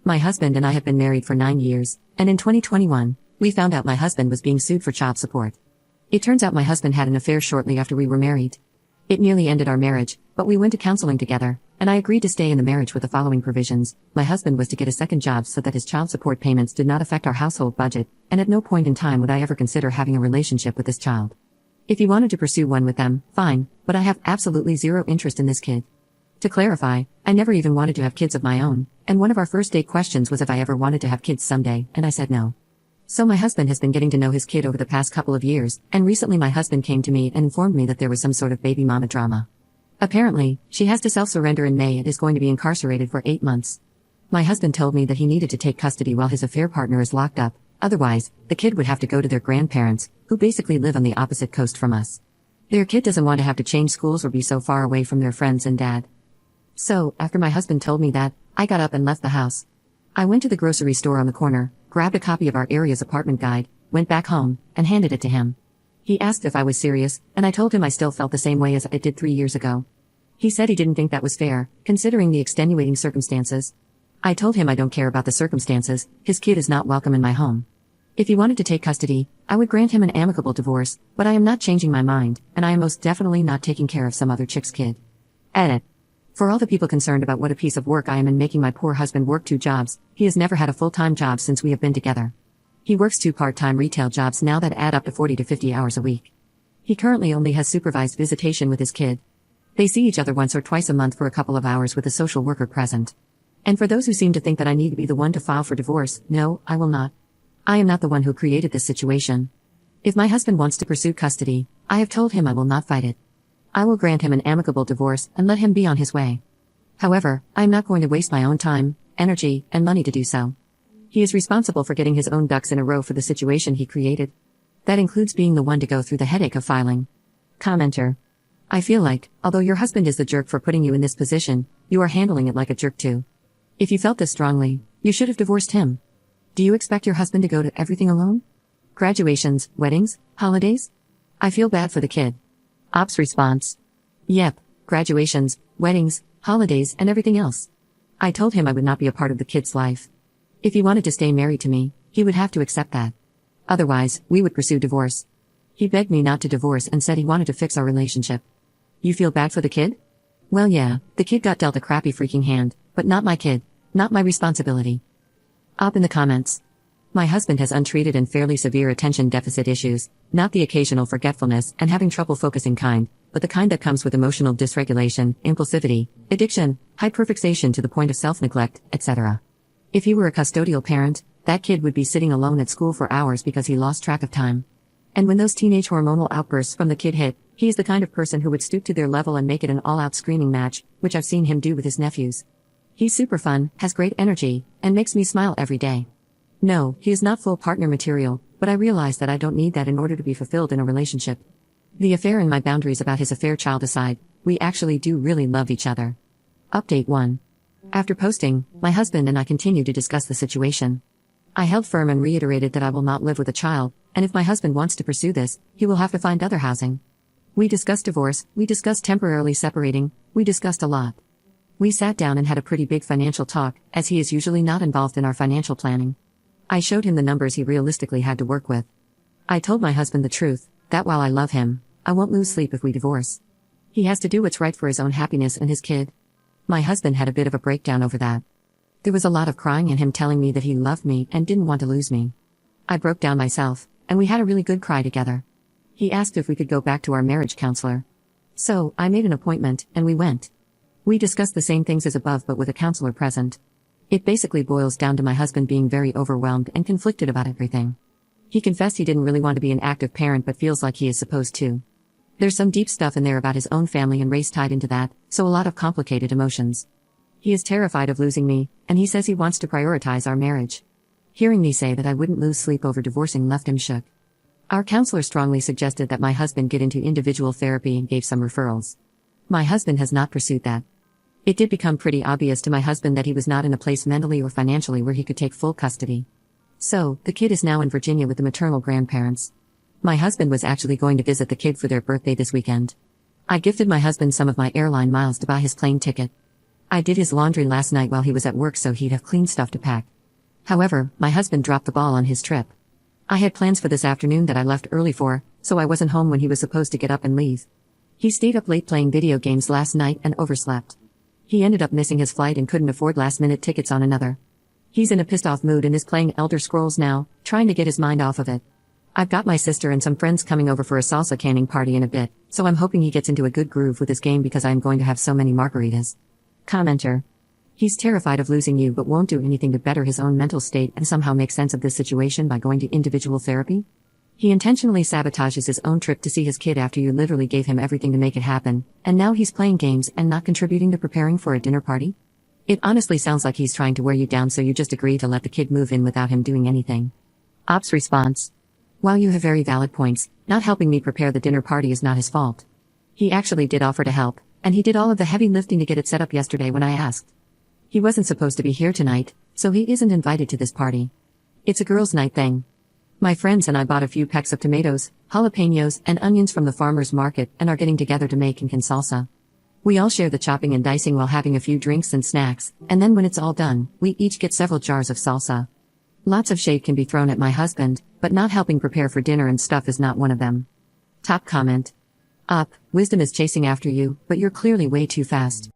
My husband and I have been married for 9 years, and in 2021, we found out my husband was being sued for child support. It turns out my husband had an affair shortly after we were married. It nearly ended our marriage, but we went to counseling together, and I agreed to stay in the marriage with the following provisions. My husband was to get a second job so that his child support payments did not affect our household budget, and at no point in time would I ever consider having a relationship with this child. If he wanted to pursue one with them, fine, but I have absolutely zero interest in this kid. To clarify, I never even wanted to have kids of my own, and one of our first date questions was if I ever wanted to have kids someday, and I said no. So my husband has been getting to know his kid over the past couple of years, and recently my husband came to me and informed me that there was some sort of baby mama drama. Apparently, she has to self-surrender in May and is going to be incarcerated for 8 months. My husband told me that he needed to take custody while his affair partner is locked up, otherwise, the kid would have to go to their grandparents, who basically live on the opposite coast from us. Their kid doesn't want to have to change schools or be so far away from their friends and dad. So, after my husband told me that, I got up and left the house. I went to the grocery store on the corner, grabbed a copy of our area's apartment guide, went back home, and handed it to him. He asked if I was serious, and I told him I still felt the same way as I did 3 years ago. He said he didn't think that was fair, considering the extenuating circumstances. I told him I don't care about the circumstances, his kid is not welcome in my home. If he wanted to take custody, I would grant him an amicable divorce, but I am not changing my mind, and I am most definitely not taking care of some other chick's kid. Edit. For all the people concerned about what a piece of work I am in making my poor husband work 2 jobs, he has never had a full-time job since we have been together. He works 2 part-time retail jobs now that add up to 40 to 50 hours a week. He currently only has supervised visitation with his kid. They see each other once or twice a month for a couple of hours with a social worker present. And for those who seem to think that I need to be the one to file for divorce, no, I will not. I am not the one who created this situation. If my husband wants to pursue custody, I have told him I will not fight it. I will grant him an amicable divorce and let him be on his way. However, I am not going to waste my own time, energy, and money to do so. He is responsible for getting his own ducks in a row for the situation he created. That includes being the one to go through the headache of filing. Commenter. I feel like, although your husband is the jerk for putting you in this position, you are handling it like a jerk too. If you felt this strongly, you should have divorced him. Do you expect your husband to go to everything alone? Graduations, weddings, holidays? I feel bad for the kid. Ops response. Yep, graduations, weddings, holidays, and everything else. I told him I would not be a part of the kid's life. If he wanted to stay married to me, he would have to accept that. Otherwise, we would pursue divorce. He begged me not to divorce and said he wanted to fix our relationship. You feel bad for the kid? Well, yeah, the kid got dealt a crappy freaking hand, but not my kid, not my responsibility. Up in the comments. My husband has untreated and fairly severe attention deficit issues, not the occasional forgetfulness and having trouble focusing kind, but the kind that comes with emotional dysregulation, impulsivity, addiction, hyperfixation to the point of self-neglect, etc. If he were a custodial parent, that kid would be sitting alone at school for hours because he lost track of time. And when those teenage hormonal outbursts from the kid hit, he is the kind of person who would stoop to their level and make it an all-out screaming match, which I've seen him do with his nephews. He's super fun, has great energy, and makes me smile every day. No, he is not full partner material, but I realize that I don't need that in order to be fulfilled in a relationship. The affair and my boundaries about his affair child aside, we actually do really love each other. Update 1. After posting, my husband and I continued to discuss the situation. I held firm and reiterated that I will not live with a child, and if my husband wants to pursue this, he will have to find other housing. We discussed divorce, we discussed temporarily separating, we discussed a lot. We sat down and had a pretty big financial talk, as he is usually not involved in our financial planning. I showed him the numbers he realistically had to work with. I told my husband the truth, that while I love him, I won't lose sleep if we divorce. He has to do what's right for his own happiness and his kid. My husband had a bit of a breakdown over that. There was a lot of crying and him telling me that he loved me and didn't want to lose me. I broke down myself, and we had a really good cry together. He asked if we could go back to our marriage counselor. So, I made an appointment, and we went. We discussed the same things as above but with a counselor present. It basically boils down to my husband being very overwhelmed and conflicted about everything. He confessed he didn't really want to be an active parent but feels like he is supposed to. There's some deep stuff in there about his own family and race tied into that, so a lot of complicated emotions. He is terrified of losing me, and he says he wants to prioritize our marriage. Hearing me say that I wouldn't lose sleep over divorcing left him shook. Our counselor strongly suggested that my husband get into individual therapy and gave some referrals. My husband has not pursued that. It did become pretty obvious to my husband that he was not in a place mentally or financially where he could take full custody. So, the kid is now in Virginia with the maternal grandparents. My husband was actually going to visit the kid for their birthday this weekend. I gifted my husband some of my airline miles to buy his plane ticket. I did his laundry last night while he was at work so he'd have clean stuff to pack. However, my husband dropped the ball on his trip. I had plans for this afternoon that I left early for, so I wasn't home when he was supposed to get up and leave. He stayed up late playing video games last night and overslept. He ended up missing his flight and couldn't afford last-minute tickets on another. He's in a pissed-off mood and is playing Elder Scrolls now, trying to get his mind off of it. I've got my sister and some friends coming over for a salsa canning party in a bit, so I'm hoping he gets into a good groove with his game because I'm going to have so many margaritas. Commenter. He's terrified of losing you but won't do anything to better his own mental state and somehow make sense of this situation by going to individual therapy? He intentionally sabotages his own trip to see his kid after you literally gave him everything to make it happen, and now he's playing games and not contributing to preparing for a dinner party? It honestly sounds like he's trying to wear you down so you just agree to let the kid move in without him doing anything. Ops response. While you have very valid points, not helping me prepare the dinner party is not his fault. He actually did offer to help, and he did all of the heavy lifting to get it set up yesterday when I asked. He wasn't supposed to be here tonight, so he isn't invited to this party. It's a girls' night thing. My friends and I bought a few packs of tomatoes, jalapenos, and onions from the farmer's market and are getting together to make and can salsa. We all share the chopping and dicing while having a few drinks and snacks, and then when it's all done, we each get several jars of salsa. Lots of shade can be thrown at my husband, but not helping prepare for dinner and stuff is not one of them. Top comment. Up, wisdom is chasing after you, but you're clearly way too fast.